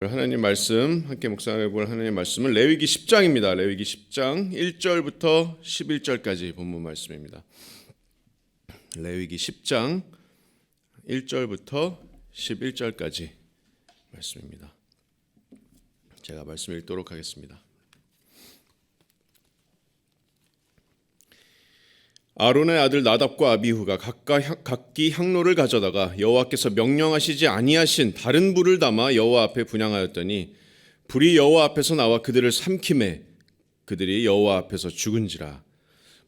하나님 말씀 함께 묵상해 볼 하나님 말씀은 레위기 10장입니다. 레위기 10장 1절부터 11절까지 본문 말씀입니다. 레위기 10장 1절부터 11절까지 말씀입니다. 제가 말씀 읽도록 하겠습니다. 아론의 아들 나답과 아비후가 각기 향로를 가져다가 여호와께서 명령하시지 아니하신 다른 불을 담아 여호와 앞에 분향하였더니 불이 여호와 앞에서 나와 그들을 삼키매 그들이 여호와 앞에서 죽은지라.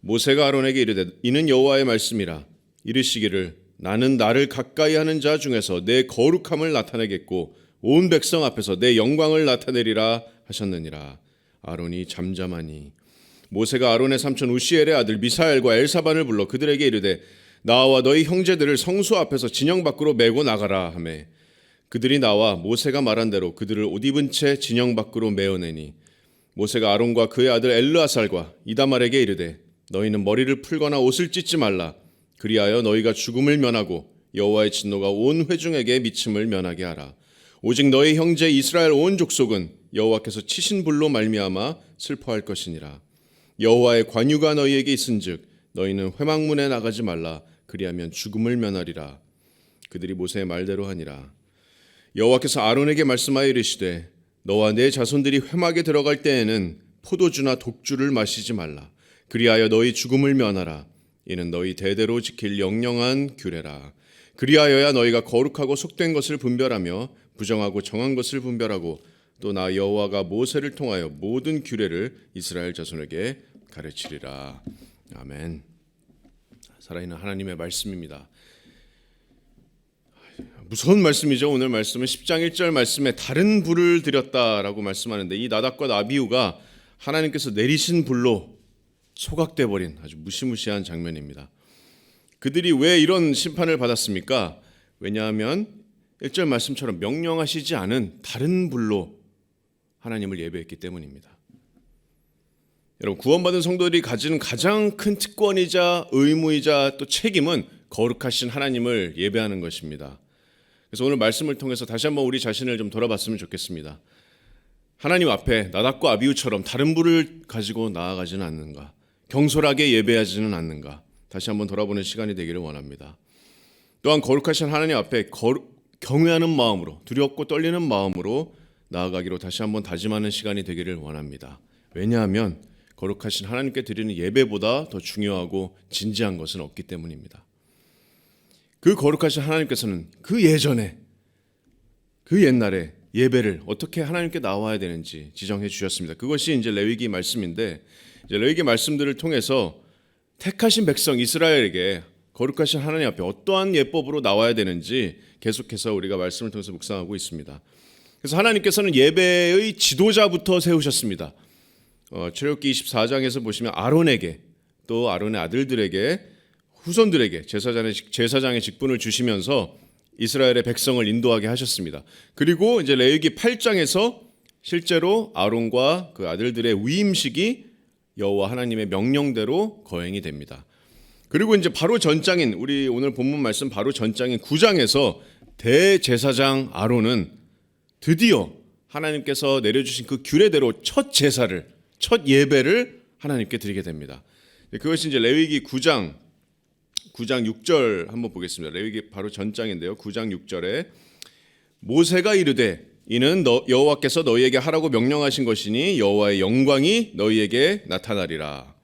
모세가 아론에게 이르되 이는 여호와의 말씀이라. 이르시기를 나는 나를 가까이 하는 자 중에서 내 거룩함을 나타내겠고 온 백성 앞에서 내 영광을 나타내리라 하셨느니라. 아론이 잠잠하니 모세가 아론의 삼촌 우시엘의 아들 미사엘과 엘사반을 불러 그들에게 이르되 나와 너희 형제들을 성소 앞에서 진영 밖으로 메고 나가라 하매 그들이 나와 모세가 말한 대로 그들을 옷 입은 채 진영 밖으로 메어내니 모세가 아론과 그의 아들 엘르아살과 이다말에게 이르되 너희는 머리를 풀거나 옷을 찢지 말라. 그리하여 너희가 죽음을 면하고 여호와의 진노가 온 회중에게 미침을 면하게 하라. 오직 너희 형제 이스라엘 온 족속은 여호와께서 치신 불로 말미암아 슬퍼할 것이니라. 여호와의 관유가 너희에게 있은즉 너희는 회막문에 나가지 말라. 그리하면 죽음을 면하리라. 그들이 모세의 말대로 하니라. 여호와께서 아론에게 말씀하여 이르시되 너와 내 자손들이 회막에 들어갈 때에는 포도주나 독주를 마시지 말라. 그리하여 너희 죽음을 면하라. 이는 너희 대대로 지킬 영영한 규례라. 그리하여야 너희가 거룩하고 속된 것을 분별하며 부정하고 정한 것을 분별하고 또 나 여호와가 모세를 통하여 모든 규례를 이스라엘 자손에게 가르치리라. 아멘. 살아있는 하나님의 말씀입니다. 무서운 말씀이죠. 오늘 말씀은 10장 1절 말씀에 다른 불을 들였다라고 말씀하는데 이 나답과 아비후가 하나님께서 내리신 불로 소각돼 버린 아주 무시무시한 장면입니다. 그들이 왜 이런 심판을 받았습니까? 왜냐하면 1절 말씀처럼 명령하시지 않은 다른 불로 하나님을 예배했기 때문입니다. 여러분, 구원받은 성도들이 가지는 가장 큰 특권이자 의무이자 또 책임은 거룩하신 하나님을 예배하는 것입니다. 그래서 오늘 말씀을 통해서 다시 한번 우리 자신을 좀 돌아봤으면 좋겠습니다. 하나님 앞에 나답과 아비후처럼 다른 불을 가지고 나아가지는 않는가? 경솔하게 예배하지는 않는가? 다시 한번 돌아보는 시간이 되기를 원합니다. 또한 거룩하신 하나님 앞에 경외하는 마음으로, 두렵고 떨리는 마음으로 나아가기로 다시 한번 다짐하는 시간이 되기를 원합니다. 왜냐하면 거룩하신 하나님께 드리는 예배보다 더 중요하고 진지한 것은 없기 때문입니다. 그 거룩하신 하나님께서는 그 예전에, 그 옛날에 예배를 어떻게 하나님께 나와야 되는지 지정해 주셨습니다. 그것이 이제 레위기 말씀인데, 이제 레위기 말씀들을 통해서 택하신 백성 이스라엘에게 거룩하신 하나님 앞에 어떠한 예법으로 나와야 되는지 계속해서 우리가 말씀을 통해서 묵상하고 있습니다. 그래서 하나님께서는 예배의 지도자부터 세우셨습니다. 출애굽기 24장에서 보시면 아론에게 또 아론의 아들들에게 후손들에게 제사장의 직분을 주시면서 이스라엘의 백성을 인도하게 하셨습니다. 그리고 이제 레위기 8장에서 실제로 아론과 그 아들들의 위임식이 여호와 하나님의 명령대로 거행이 됩니다. 그리고 이제 바로 전장인 우리 오늘 본문 말씀 바로 전장인 9장에서 대제사장 아론은 드디어 하나님께서 내려주신 그 규례대로 첫 제사를, 첫 예배를 하나님께 드리게 됩니다. 그것이 이제 레위기 9장 6절 한번 보겠습니다. 레위기 바로 전장인데요. 9장 6절에 모세가 이르되 이는 여호와께서 너희에게 하라고 명령하신 것이니 여호와의 영광이 너희에게 나타나리라.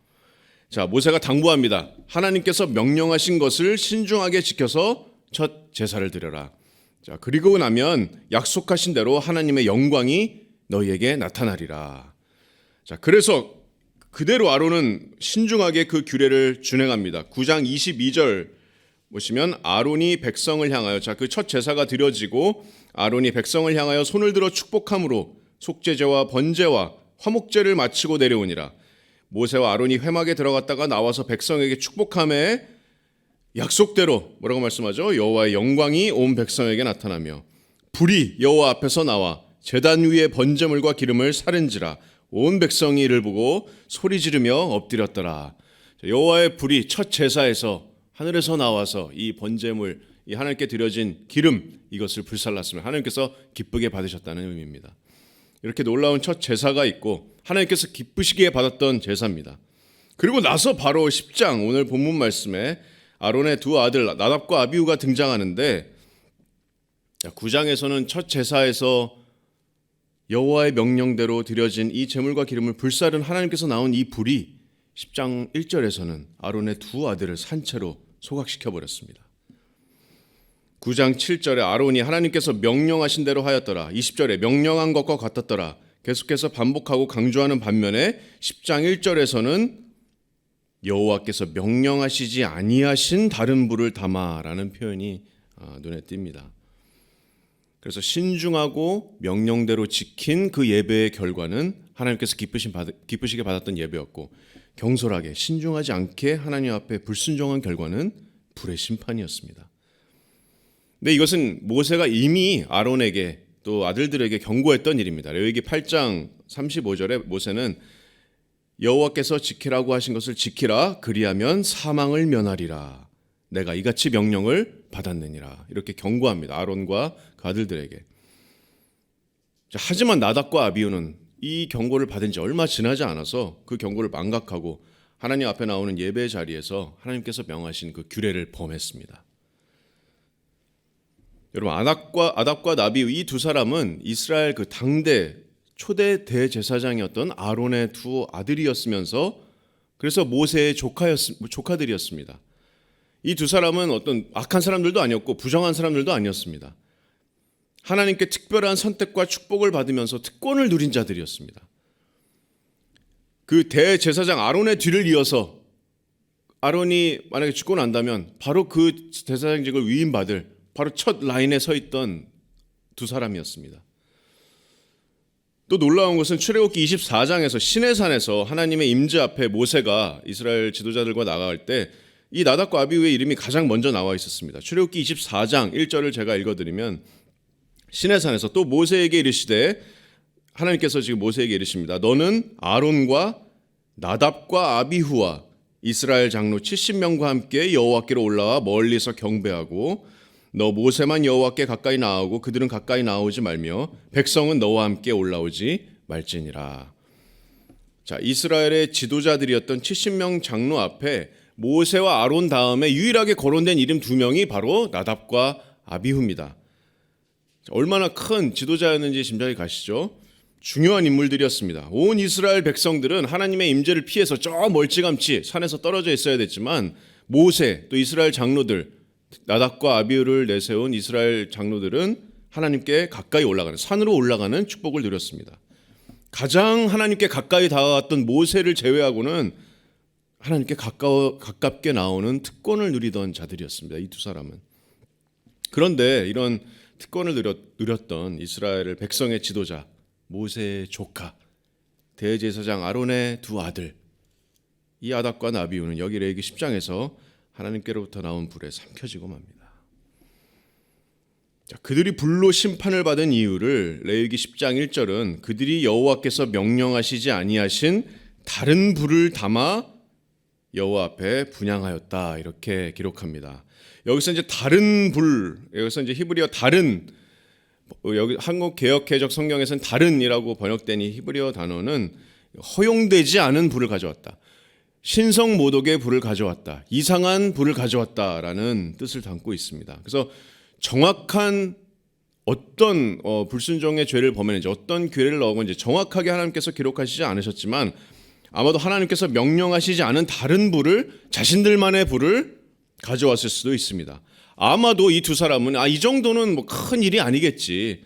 자, 모세가 당부합니다. 하나님께서 명령하신 것을 신중하게 지켜서 첫 제사를 드려라. 자, 그리고 나면 약속하신 대로 하나님의 영광이 너희에게 나타나리라. 자, 그래서 그대로 아론은 신중하게 그 규례를 준행합니다. 9장 22절 보시면 아론이 백성을 향하여, 자, 그 첫 제사가 드려지고 아론이 백성을 향하여 손을 들어 축복함으로 속죄제와 번제와 화목제를 마치고 내려오니라. 모세와 아론이 회막에 들어갔다가 나와서 백성에게 축복함에 약속대로 뭐라고 말씀하죠? 여호와의 영광이 온 백성에게 나타나며 불이 여호와 앞에서 나와 제단 위에 번제물과 기름을 사른지라. 온 백성이 이를 보고 소리 지르며 엎드렸더라. 여호와의 불이 첫 제사에서 하늘에서 나와서 이 번제물, 이 하나님께 드려진 기름 이것을 불살랐으면 하나님께서 기쁘게 받으셨다는 의미입니다. 이렇게 놀라운 첫 제사가 있고 하나님께서 기쁘시기에 받았던 제사입니다. 그리고 나서 바로 10장 오늘 본문 말씀에 아론의 두 아들 나답과 아비후가 등장하는데 9장에서는 첫 제사에서 여호와의 명령대로 드려진 이 제물과 기름을 불사른 하나님께서 나온 이 불이 10장 1절에서는 아론의 두 아들을 산채로 소각시켜 버렸습니다. 9장 7절에 아론이 하나님께서 명령하신 대로 하였더라. 20절에 명령한 것과 같았더라. 계속해서 반복하고 강조하는 반면에 10장 1절에서는 여호와께서 명령하시지 아니하신 다른 불을 담아라는 표현이 눈에 띕니다. 그래서 신중하고 명령대로 지킨 그 예배의 결과는 하나님께서 기쁘시게 받았던 예배였고 경솔하게 신중하지 않게 하나님 앞에 불순종한 결과는 불의 심판이었습니다. 근데 이것은 모세가 이미 아론에게 또 아들들에게 경고했던 일입니다. 레위기 8장 35절에 모세는 여호와께서 지키라고 하신 것을 지키라 그리하면 사망을 면하리라. 내가 이같이 명령을 받았느니라. 이렇게 경고합니다. 아론과 그 아들들에게. 하지만 나답과 아비후는 이 경고를 받은 지 얼마 지나지 않아서 그 경고를 망각하고 하나님 앞에 나오는 예배 자리에서 하나님께서 명하신 그 규례를 범했습니다. 여러분 아답과 나비후 이 두 사람은 이스라엘 그 당대 초대 대제사장이었던 아론의 두 아들이었으면서 그래서 모세의 조카들이었습니다. 이 두 사람은 어떤 악한 사람들도 아니었고 부정한 사람들도 아니었습니다. 하나님께 특별한 선택과 축복을 받으면서 특권을 누린 자들이었습니다. 그 대제사장 아론의 뒤를 이어서 아론이 만약에 죽고 난다면 바로 그 제사장직을 위임받을 바로 첫 라인에 서 있던 두 사람이었습니다. 또 놀라운 것은 출애굽기 24장에서 시내산에서 하나님의 임재 앞에 모세가 이스라엘 지도자들과 나갈 때 이 나답과 아비후의 이름이 가장 먼저 나와 있었습니다. 출애굽기 24장 1절을 제가 읽어드리면 시내산에서 또 모세에게 이르시되 하나님께서 지금 모세에게 이르십니다. 너는 아론과 나답과 아비후와 이스라엘 장로 70명과 함께 여호와께로 올라와 멀리서 경배하고 너 모세만 여호와께 가까이 나아오고 그들은 가까이 나오지 말며 백성은 너와 함께 올라오지 말지니라. 자, 이스라엘의 지도자들이었던 70명 장로 앞에 모세와 아론 다음에 유일하게 거론된 이름 두 명이 바로 나답과 아비후입니다. 얼마나 큰 지도자였는지 짐작이 가시죠? 중요한 인물들이었습니다. 온 이스라엘 백성들은 하나님의 임재를 피해서 저 멀찌감치 산에서 떨어져 있어야 됐지만 모세 또 이스라엘 장로들 나답과 아비후를 내세운 이스라엘 장로들은 하나님께 가까이 올라가는 산으로 올라가는 축복을 누렸습니다. 가장 하나님께 가까이 다가갔던 모세를 제외하고는 하나님께 가깝게 나오는 특권을 누리던 자들이었습니다. 이 두 사람은. 그런데 이런 특권을 누렸던 이스라엘 백성의 지도자 모세의 조카 대제사장 아론의 두 아들 이 아답과 나비후는 여기 레위기 10장에서 하나님께로부터 나온 불에 삼켜지고 맙니다. 자, 그들이 불로 심판을 받은 이유를 레위기 10장 1절은 그들이 여호와께서 명령하시지 아니하신 다른 불을 담아 여호와 앞에 분향하였다 이렇게 기록합니다. 여기서 이제 다른 불, 여기서 이제 히브리어 다른, 여기 한국 개역개적 성경에서는 다른이라고 번역된 이 히브리어 단어는 허용되지 않은 불을 가져왔다. 신성 모독의 불을 가져왔다. 이상한 불을 가져왔다라는 뜻을 담고 있습니다. 그래서 정확한 어떤 불순종의 죄를 범했는지 어떤 죄를 넣은 건지 정확하게 하나님께서 기록하시지 않으셨지만 아마도 하나님께서 명령하시지 않은 다른 불을 자신들만의 불을 가져왔을 수도 있습니다. 아마도 이 두 사람은 이 정도는 뭐 큰 일이 아니겠지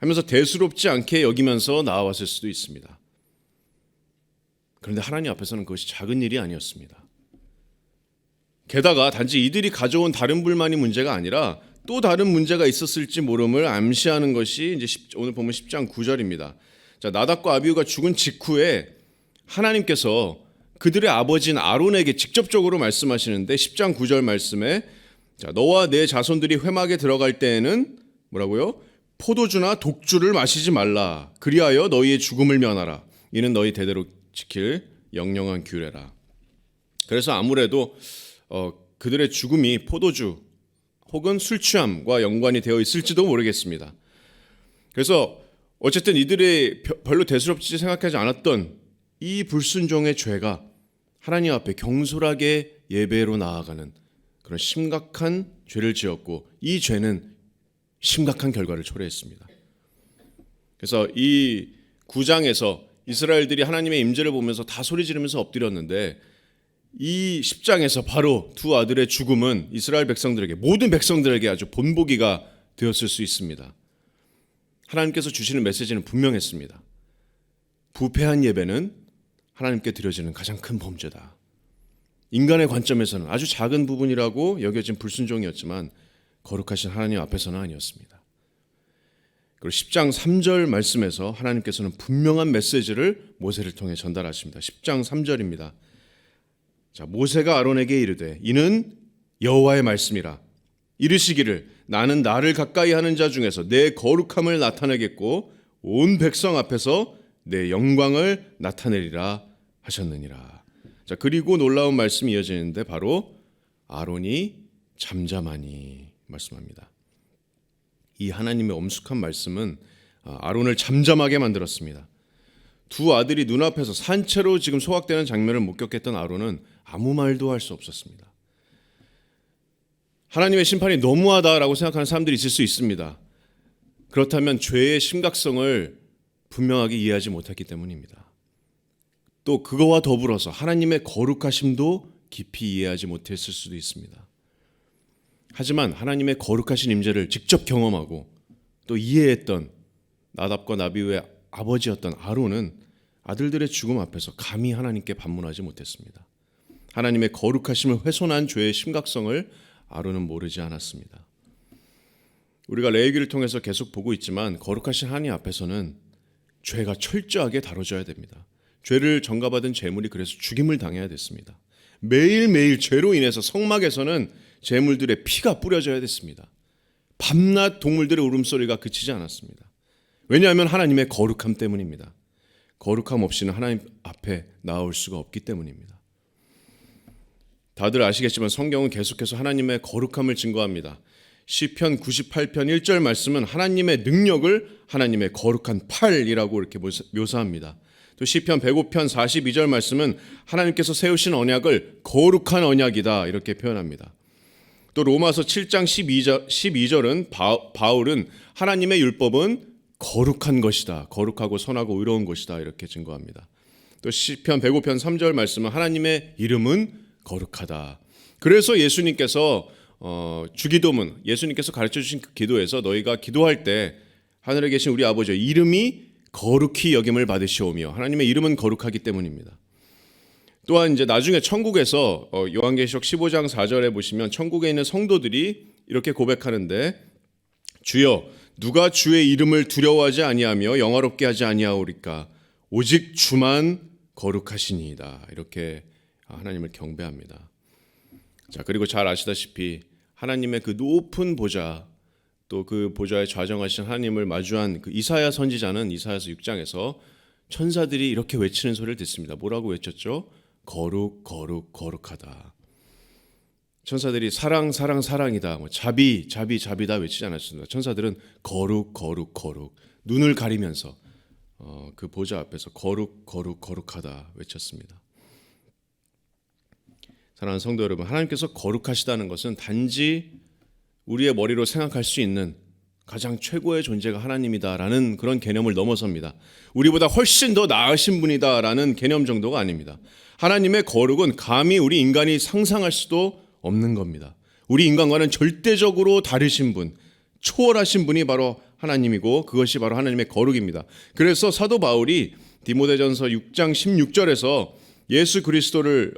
하면서 대수롭지 않게 여기면서 나와왔을 수도 있습니다. 그런데 하나님 앞에서는 그것이 작은 일이 아니었습니다. 게다가 단지 이들이 가져온 다른 불만이 문제가 아니라 또 다른 문제가 있었을지 모름을 암시하는 것이 이제 오늘 보면 10장 9절입니다. 자, 나답과 아비후가 죽은 직후에 하나님께서 그들의 아버지인 아론에게 직접적으로 말씀하시는데 10장 9절 말씀에 자, 너와 내 자손들이 회막에 들어갈 때에는 뭐라고요? 포도주나 독주를 마시지 말라. 그리하여 너희의 죽음을 면하라. 이는 너희 대대로 지킬 영영한 규례라. 그래서 아무래도 그들의 죽음이 포도주 혹은 술 취함과 연관이 되어 있을지도 모르겠습니다. 그래서 어쨌든 이들이 별로 대수롭지 생각하지 않았던 이 불순종의 죄가 하나님 앞에 경솔하게 예배로 나아가는 그런 심각한 죄를 지었고, 이 죄는 심각한 결과를 초래했습니다. 그래서 이 9장에서 이스라엘들이 하나님의 임재를 보면서 다 소리 지르면서 엎드렸는데, 이 10장에서 바로 두 아들의 죽음은 이스라엘 백성들에게, 모든 백성들에게 아주 본보기가 되었을 수 있습니다. 하나님께서 주시는 메시지는 분명했습니다. 부패한 예배는 하나님께 드려지는 가장 큰 범죄다. 인간의 관점에서는 아주 작은 부분이라고 여겨진 불순종이었지만 거룩하신 하나님 앞에서는 아니었습니다. 그리고 10장 3절 말씀에서 하나님께서는 분명한 메시지를 모세를 통해 전달하십니다. 10장 3절입니다. 자, 모세가 아론에게 이르되 이는 여호와의 말씀이라. 이르시기를 나는 나를 가까이 하는 자 중에서 내 거룩함을 나타내겠고 온 백성 앞에서 내 영광을 나타내리라 하셨느니라. 자, 그리고 놀라운 말씀이 이어지는데 바로 아론이 잠잠하니 말씀합니다. 이 하나님의 엄숙한 말씀은 아론을 잠잠하게 만들었습니다. 두 아들이 눈앞에서 산채로 지금 소각되는 장면을 목격했던 아론은 아무 말도 할 수 없었습니다. 하나님의 심판이 너무하다라고 생각하는 사람들이 있을 수 있습니다. 그렇다면 죄의 심각성을 분명하게 이해하지 못했기 때문입니다. 또 그거와 더불어서 하나님의 거룩하심도 깊이 이해하지 못했을 수도 있습니다. 하지만 하나님의 거룩하신 임재를 직접 경험하고 또 이해했던 나답과 나비우의 아버지였던 아론은 아들들의 죽음 앞에서 감히 하나님께 반문하지 못했습니다. 하나님의 거룩하심을 훼손한 죄의 심각성을 아론은 모르지 않았습니다. 우리가 레위기를 통해서 계속 보고 있지만 거룩하신 하나님 앞에서는 죄가 철저하게 다뤄져야 됩니다. 죄를 전가받은 제물이 그래서 죽임을 당해야 됐습니다. 매일매일 죄로 인해서 성막에서는 제물들의 피가 뿌려져야 됐습니다. 밤낮 동물들의 울음소리가 그치지 않았습니다. 왜냐하면 하나님의 거룩함 때문입니다. 거룩함 없이는 하나님 앞에 나올 수가 없기 때문입니다. 다들 아시겠지만 성경은 계속해서 하나님의 거룩함을 증거합니다. 시편 98편 1절 말씀은 하나님의 능력을 하나님의 거룩한 팔이라고 이렇게 묘사합니다. 또 시편 105편 42절 말씀은 하나님께서 세우신 언약을 거룩한 언약이다 이렇게 표현합니다. 또 로마서 7장 12절은 바울은 하나님의 율법은 거룩한 것이다. 거룩하고 선하고 의로운 것이다. 이렇게 증거합니다. 또 시편 105편 3절 말씀은 하나님의 이름은 거룩하다. 그래서 예수님께서 주기도문, 예수님께서 가르쳐 주신 그 기도에서 너희가 기도할 때 하늘에 계신 우리 아버지의 이름이 거룩히 여김을 받으시오며, 하나님의 이름은 거룩하기 때문입니다. 또한 이제 나중에 천국에서 요한계시록 15장 4절에 보시면 천국에 있는 성도들이 이렇게 고백하는데, 주여 누가 주의 이름을 두려워하지 아니하며 영화롭게 하지 아니하오리까? 오직 주만 거룩하시니이다. 이렇게 하나님을 경배합니다. 자, 그리고 잘 아시다시피 하나님의 그 높은 보좌, 또 그 보좌에 좌정하신 하나님을 마주한 그 이사야 선지자는 이사야서 6장에서 천사들이 이렇게 외치는 소리를 듣습니다. 뭐라고 외쳤죠? 거룩 거룩 거룩하다. 천사들이 사랑 사랑 사랑이다, 자비 자비 자비다 외치지 않았습니다. 천사들은 거룩 거룩 거룩, 눈을 가리면서 그 보좌 앞에서 거룩 거룩 거룩하다 외쳤습니다. 사랑하는 성도 여러분, 하나님께서 거룩하시다는 것은 단지 우리의 머리로 생각할 수 있는 가장 최고의 존재가 하나님이다라는 그런 개념을 넘어섭니다. 우리보다 훨씬 더 나으신 분이다라는 개념 정도가 아닙니다. 하나님의 거룩은 감히 우리 인간이 상상할 수도 없는 겁니다. 우리 인간과는 절대적으로 다르신 분, 초월하신 분이 바로 하나님이고 그것이 바로 하나님의 거룩입니다. 그래서 사도 바울이 디모데전서 6장 16절에서 예수 그리스도를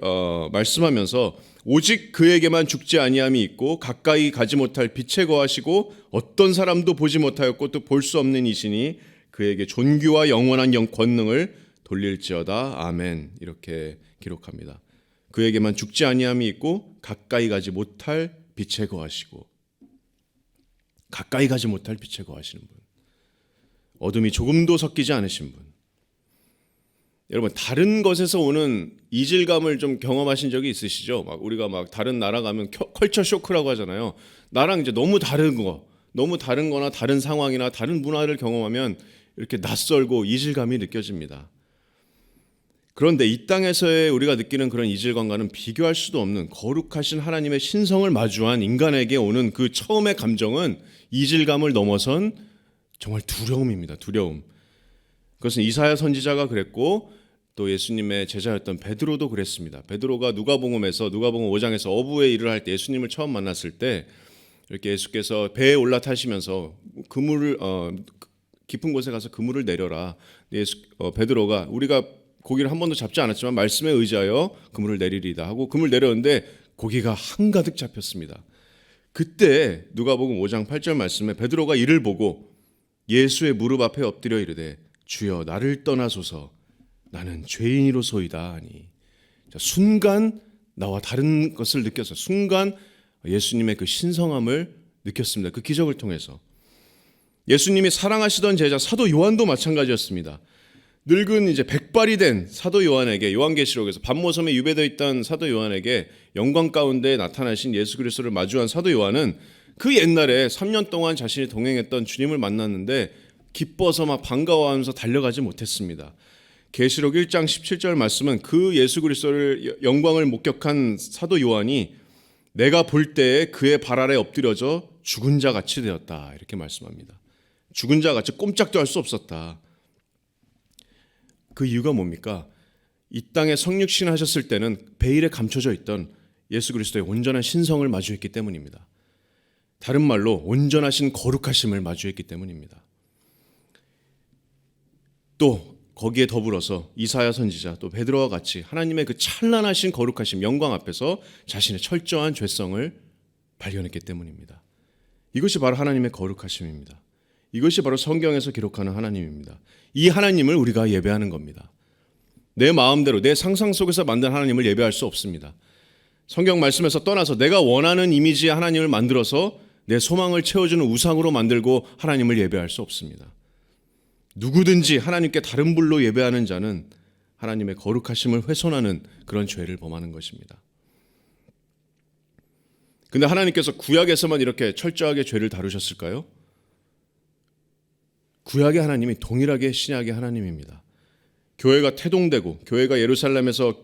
말씀하면서 오직 그에게만 죽지 아니함이 있고 가까이 가지 못할 빛에 거하시고 어떤 사람도 보지 못하였고 또 볼 수 없는 이시니 그에게 존귀와 영원한 권능을 돌릴지어다. 아멘. 이렇게 기록합니다. 그에게만 죽지 아니함이 있고 가까이 가지 못할 빛에 거하시고, 가까이 가지 못할 빛에 거하시는 분, 어둠이 조금도 섞이지 않으신 분. 여러분 다른 것에서 오는 이질감을 좀 경험하신 적이 있으시죠? 막 우리가 막 다른 나라 가면 컬처 쇼크라고 하잖아요. 나랑 이제 너무 다른 거, 너무 다른 거나 다른 상황이나 다른 문화를 경험하면 이렇게 낯설고 이질감이 느껴집니다. 그런데 이 땅에서의 우리가 느끼는 그런 이질감과는 비교할 수도 없는 거룩하신 하나님의 신성을 마주한 인간에게 오는 그 처음의 감정은 이질감을 넘어선 정말 두려움입니다. 두려움. 그것은 이사야 선지자가 그랬고 또 예수님의 제자였던 베드로도 그랬습니다. 베드로가 누가복음 5장에서 어부의 일을 할 때 예수님을 처음 만났을 때 이렇게 예수께서 배에 올라타시면서 그물을 깊은 곳에 가서 그물을 내려라. 베드로가 우리가 고기를 한 번도 잡지 않았지만 말씀에 의지하여 그물을 내리리다 하고 그물 내렸는데 고기가 한가득 잡혔습니다. 그때 누가복음 5장 8절 말씀에 베드로가 이를 보고 예수의 무릎 앞에 엎드려 이르되 주여 나를 떠나소서 나는 죄인이로소이다 하니 순간 나와 다른 것을 느껴서 순간 예수님의 그 신성함을 느꼈습니다. 그 기적을 통해서 예수님이 사랑하시던 제자 사도 요한도 마찬가지였습니다. 늙은 이제 백발이 된 사도 요한에게 요한계시록에서 밤모섬에 유배되어 있던 사도 요한에게 영광 가운데 나타나신 예수 그리스도를 마주한 사도 요한은 그 옛날에 3년 동안 자신이 동행했던 주님을 만났는데 기뻐서 막 반가워하면서 달려가지 못했습니다. 계시록 1장 17절 말씀은 그 예수 그리스도를 영광을 목격한 사도 요한이 내가 볼 때에 그의 발 아래 엎드려져 죽은 자 같이 되었다 이렇게 말씀합니다. 죽은 자 같이 꼼짝도 할 수 없었다. 그 이유가 뭡니까? 이 땅에 성육신 하셨을 때는 베일에 감춰져 있던 예수 그리스도의 온전한 신성을 마주했기 때문입니다. 다른 말로 온전하신 거룩하심을 마주했기 때문입니다. 또 거기에 더불어서 이사야 선지자 또 베드로와 같이 하나님의 그 찬란하신 거룩하심 영광 앞에서 자신의 철저한 죄성을 발견했기 때문입니다. 이것이 바로 하나님의 거룩하심입니다. 이것이 바로 성경에서 기록하는 하나님입니다. 이 하나님을 우리가 예배하는 겁니다. 내 마음대로 내 상상 속에서 만든 하나님을 예배할 수 없습니다. 성경 말씀에서 떠나서 내가 원하는 이미지의 하나님을 만들어서 내 소망을 채워주는 우상으로 만들고 하나님을 예배할 수 없습니다. 누구든지 하나님께 다른 불로 예배하는 자는 하나님의 거룩하심을 훼손하는 그런 죄를 범하는 것입니다. 근데 하나님께서 구약에서만 이렇게 철저하게 죄를 다루셨을까요? 구약의 하나님이 동일하게 신약의 하나님입니다. 교회가 태동되고 교회가 예루살렘에서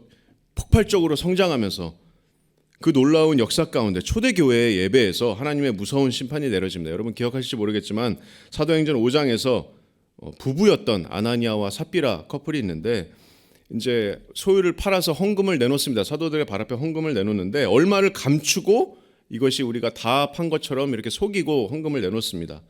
폭발적으로 성장하면서 그 놀라운 역사 가운데 초대교회의 예배에서 하나님의 무서운 심판이 내려집니다. 여러분 기억하실지 모르겠지만 사도행전 5장에서 부부였던 아나니아와 삽비라 커플이 있는데 이제 소유를 팔아서 헌금을 내놓습니다. 사도들의 발 앞에 헌금을 내놓는데 얼마를 감추고 이것이 우리가 다 판 것처럼 이렇게 속이고 헌금을 내놓습니다.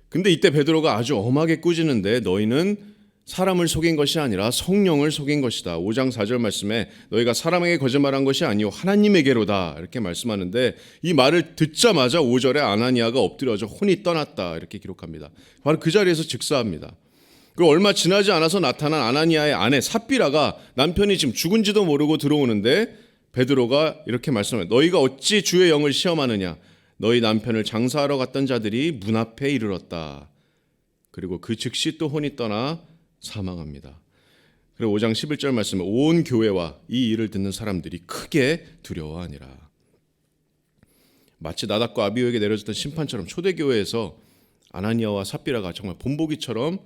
근데 이때 베드로가 아주 엄하게 꾸짖는데 너희는 사람을 속인 것이 아니라 성령을 속인 것이다. 5장 4절 말씀에 너희가 사람에게 거짓말한 것이 아니요 하나님에게로다 이렇게 말씀하는데 이 말을 듣자마자 5절에 아나니아가 엎드려져 혼이 떠났다 이렇게 기록합니다. 바로 그 자리에서 즉사합니다. 그리고 얼마 지나지 않아서 나타난 아나니아의 아내 삽비라가 남편이 지금 죽은지도 모르고 들어오는데 베드로가 이렇게 말씀해요. 너희가 어찌 주의 영을 시험하느냐. 너희 남편을 장사하러 갔던 자들이 문 앞에 이르렀다. 그리고 그 즉시 또 혼이 떠나 사망합니다. 그리고 5장 11절 말씀에 온 교회와 이 일을 듣는 사람들이 크게 두려워하니라. 마치 나답과 아비후에게 내려졌던 심판처럼 초대교회에서 아나니아와 삽비라가 정말 본보기처럼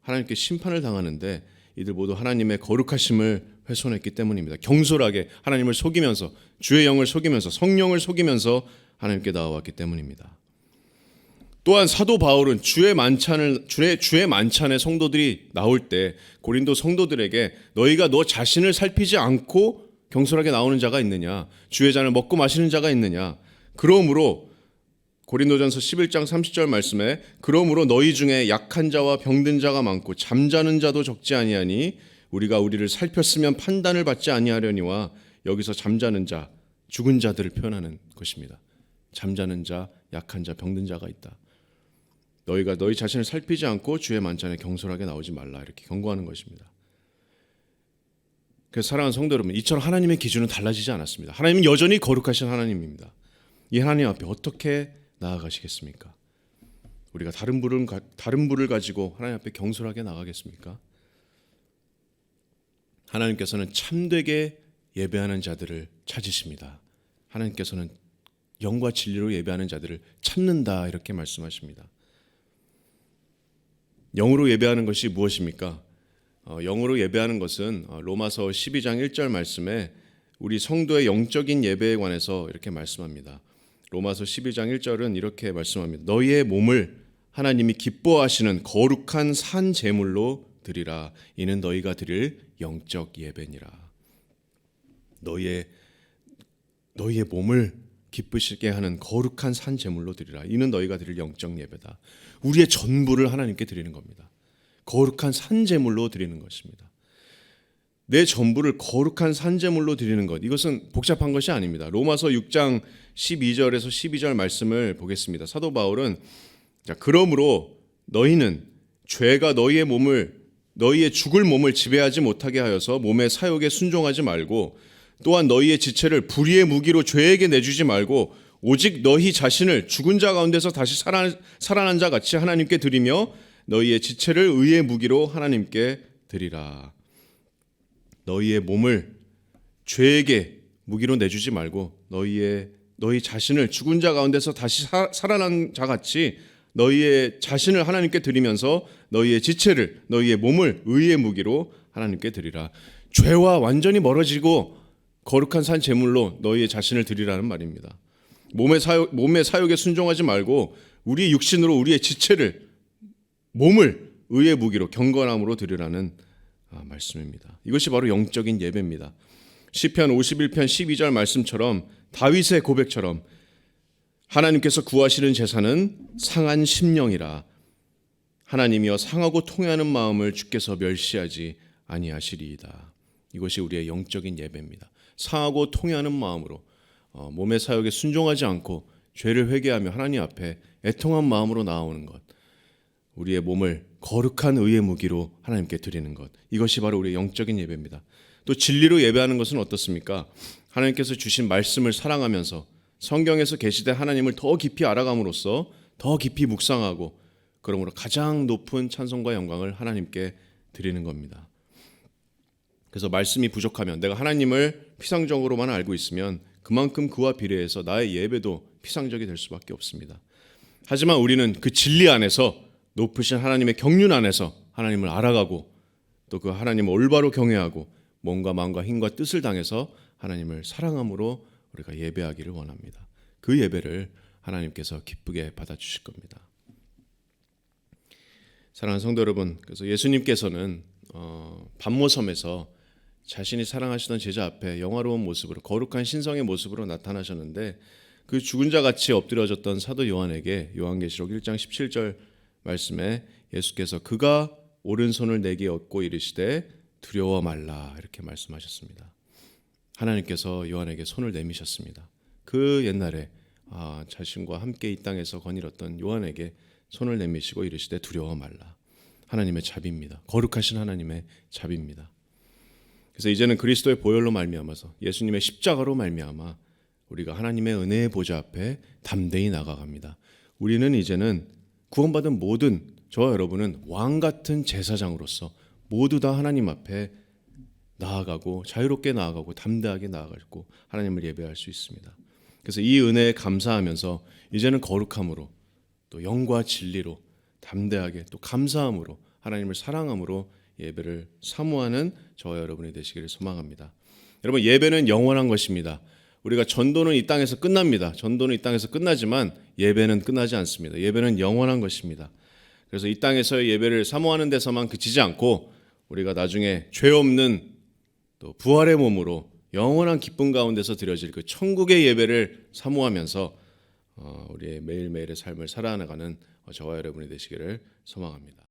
하나님께 심판을 당하는데 이들 모두 하나님의 거룩하심을 훼손했기 때문입니다. 경솔하게 하나님을 속이면서 주의 영을 속이면서 성령을 속이면서 하나님께 나아왔기 때문입니다. 또한 사도 바울은 주의 만찬에 성도들이 나올 때 고린도 성도들에게 너희가 너 자신을 살피지 않고 경솔하게 나오는 자가 있느냐, 주의 잔을 먹고 마시는 자가 있느냐. 그러므로 고린도전서 11장 30절 말씀에 그러므로 너희 중에 약한 자와 병든 자가 많고 잠자는 자도 적지 아니하니 우리가 우리를 살폈으면 판단을 받지 아니하려니와 여기서 잠자는 자, 죽은 자들을 표현하는 것입니다. 잠자는 자, 약한 자, 병든 자가 있다. 너희가 너희 자신을 살피지 않고 주의 만찬에 경솔하게 나오지 말라 이렇게 경고하는 것입니다. 그래서 사랑하는 성도 여러분, 이처럼 하나님의 기준은 달라지지 않았습니다. 하나님은 여전히 거룩하신 하나님입니다. 이 하나님 앞에 어떻게 나아가시겠습니까? 우리가 다른 불을 가지고 하나님 앞에 경솔하게 나가겠습니까? 하나님께서는 참되게 예배하는 자들을 찾으십니다. 하나님께서는 영과 진리로 예배하는 자들을 찾는다 이렇게 말씀하십니다. 영으로 예배하는 것이 무엇입니까? 영으로 예배하는 것은 로마서 12장 1절 말씀에 우리 성도의 영적인 예배에 관해서 이렇게 말씀합니다. 로마서 12장 1절은 이렇게 말씀합니다. 너희의 몸을 하나님이 기뻐하시는 거룩한 산 제물로 드리라. 이는 너희가 드릴 영적 예배니라. 너희의 몸을 기쁘시게 하는 거룩한 산 제물로 드리라. 이는 너희가 드릴 영적 예배다. 우리의 전부를 하나님께 드리는 겁니다. 거룩한 산 제물로 드리는 것입니다. 내 전부를 거룩한 산 제물로 드리는 것, 이것은 복잡한 것이 아닙니다. 로마서 6장 12절에서 12절 말씀을 보겠습니다. 사도 바울은 그러므로 너희는 죄가 너희의 죽을 몸을 지배하지 못하게 하여서 몸의 사욕에 순종하지 말고, 또한 너희의 지체를 불의의 무기로 죄에게 내주지 말고, 오직 너희 자신을 죽은 자 가운데서 다시 살아난 자 같이 하나님께 드리며 너희의 지체를 의의 무기로 하나님께 드리라. 너희의 몸을 죄에게 무기로 내주지 말고 너희 자신을 죽은 자 가운데서 다시 살아난 자 같이 너희의 자신을 하나님께 드리면서 너희의 지체를, 너희의 몸을 의의 무기로 하나님께 드리라. 죄와 완전히 멀어지고 거룩한 산 제물로 너희의 자신을 드리라는 말입니다. 몸의 사욕에 순종하지 말고 우리 육신으로 우리의 지체를, 몸을 의의 무기로 경건함으로 드리라는 말씀입니다. 이것이 바로 영적인 예배입니다. 시편 51편 12절 말씀처럼, 다윗의 고백처럼 하나님께서 구하시는 제사는 상한 심령이라. 하나님이여 상하고 통회하는 마음을 주께서 멸시하지 아니하시리이다. 이것이 우리의 영적인 예배입니다. 상하고 통회하는 마음으로 몸의 사욕에 순종하지 않고 죄를 회개하며 하나님 앞에 애통한 마음으로 나아오는 것, 우리의 몸을 거룩한 의의 무기로 하나님께 드리는 것, 이것이 바로 우리의 영적인 예배입니다. 또 진리로 예배하는 것은 어떻습니까? 하나님께서 주신 말씀을 사랑하면서 성경에서 계시되 하나님을 더 깊이 알아감으로써 더 깊이 묵상하고, 그러므로 가장 높은 찬송과 영광을 하나님께 드리는 겁니다. 그래서 말씀이 부족하면, 내가 하나님을 피상적으로만 알고 있으면 그만큼 그와 비례해서 나의 예배도 피상적이 될 수밖에 없습니다. 하지만 우리는 그 진리 안에서, 높으신 하나님의 경륜 안에서 하나님을 알아가고, 또 그 하나님을 올바로 경외하고 몸과 마음과 힘과 뜻을 당해서 하나님을 사랑함으로 우리가 예배하기를 원합니다. 그 예배를 하나님께서 기쁘게 받아주실 겁니다. 사랑하는 성도 여러분, 그래서 예수님께서는 반모섬에서 자신이 사랑하시던 제자 앞에 영화로운 모습으로, 거룩한 신성의 모습으로 나타나셨는데, 그 죽은 자 같이 엎드려졌던 사도 요한에게 요한계시록 1장 17절 말씀에 예수께서 그가 오른손을 내게 얻고 이르시되 두려워 말라, 이렇게 말씀하셨습니다. 하나님께서 요한에게 손을 내미셨습니다. 그 옛날에 자신과 함께 이 땅에서 거닐었던 요한에게 손을 내미시고 이르시되 두려워 말라. 하나님의 자비입니다. 거룩하신 하나님의 자비입니다. 그래서 이제는 그리스도의 보혈로 말미암아서, 예수님의 십자가로 말미암아 우리가 하나님의 은혜의 보좌 앞에 담대히 나아갑니다. 우리는 이제는 구원받은 모든 저와 여러분은 왕 같은 제사장으로서 모두 다 하나님 앞에 나아가고, 자유롭게 나아가고 담대하게 나아가고 하나님을 예배할 수 있습니다. 그래서 이 은혜에 감사하면서 이제는 거룩함으로, 또 영과 진리로 담대하게, 또 감사함으로, 하나님을 사랑함으로 예배를 사모하는 저와 여러분이 되시기를 소망합니다. 여러분, 예배는 영원한 것입니다. 우리가 전도는 이 땅에서 끝납니다. 전도는 이 땅에서 끝나지만 예배는 끝나지 않습니다. 예배는 영원한 것입니다. 그래서 이 땅에서의 예배를 사모하는 데서만 그치지 않고, 우리가 나중에 죄 없는 또 부활의 몸으로 영원한 기쁨 가운데서 드려질 그 천국의 예배를 사모하면서 우리의 매일매일의 삶을 살아나가는 저와 여러분이 되시기를 소망합니다.